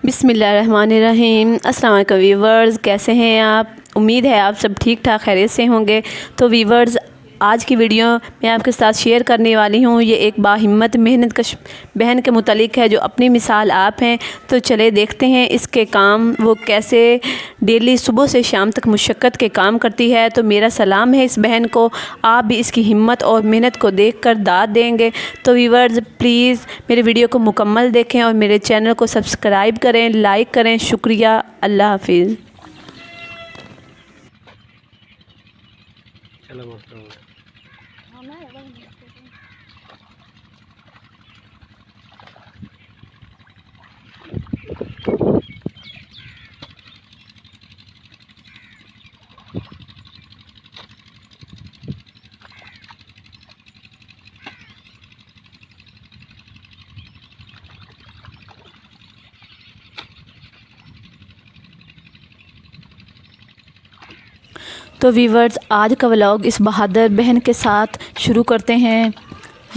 बिस्मिल्लाहिर्रहमानिर्रहीम। अस्सलाम वालेकुम वीवर्स, कैसे हैं आप? उम्मीद है आप सब ठीक ठाक खैरियत से होंगे। तो वीवर्स, आज की वीडियो मैं आपके साथ शेयर करने वाली हूँ। ये एक बाहिम्मत मेहनत कश बहन के मुतालिक है जो अपनी मिसाल आप हैं। तो चले देखते हैं इसके काम, वो कैसे डेली सुबह से शाम तक मुशक्क़त के काम करती है। तो मेरा सलाम है इस बहन को, आप भी इसकी हिम्मत और मेहनत को देखकर दाद देंगे। तो वीवर्स, प्लीज़ मेरे वीडियो को मुकम्मल देखें और मेरे चैनल को सब्सक्राइब करें, लाइक करें। शुक्रिया। अल्लाह हाफिज़। तो वीवर्स, आज का व्लॉग इस बहादुर बहन के साथ शुरू करते हैं।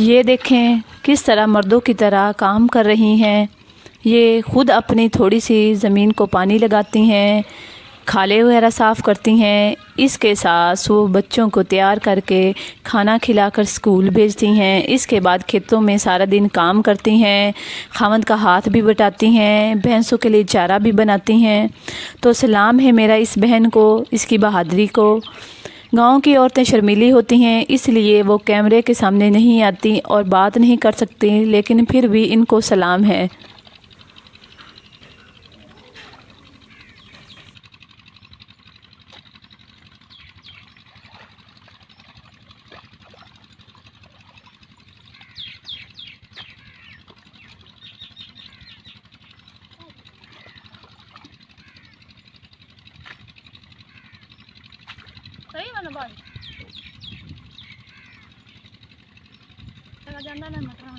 ये देखें किस तरह मर्दों की तरह काम कर रही हैं। ये ख़ुद अपनी थोड़ी सी ज़मीन को पानी लगाती हैं, खाले वगैरह साफ़ करती हैं। इसके साथ वो बच्चों को तैयार करके खाना खिलाकर स्कूल भेजती हैं। इसके बाद खेतों में सारा दिन काम करती हैं, खावंद का हाथ भी बटाती हैं, भैंसों के लिए चारा भी बनाती हैं। तो सलाम है मेरा इस बहन को, इसकी बहादुरी को। गांव की औरतें शर्मीली होती हैं, इसलिए वो कैमरे के सामने नहीं आती और बात नहीं कर सकती, लेकिन फिर भी इनको सलाम है। सही वाला बात चला जाना ना मत रहा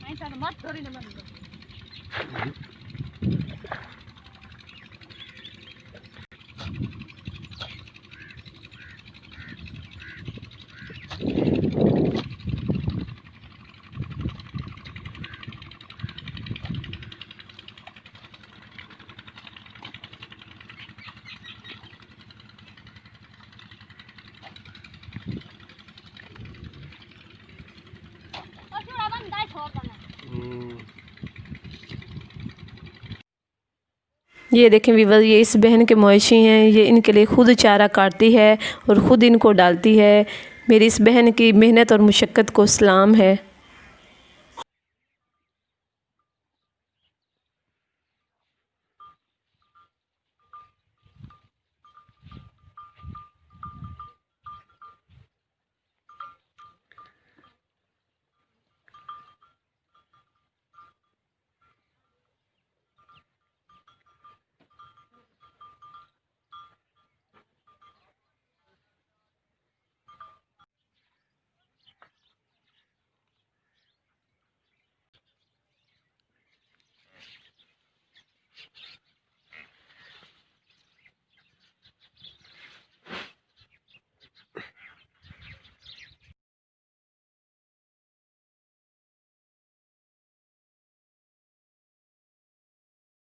नहीं चल मत थोड़ी ना मत ये देखें वीवर, ये इस बहन के मवेशी हैं। ये इनके लिए ख़ुद चारा काटती है और ख़ुद इनको डालती है। मेरी इस बहन की मेहनत और मुशक्क़त को सलाम है।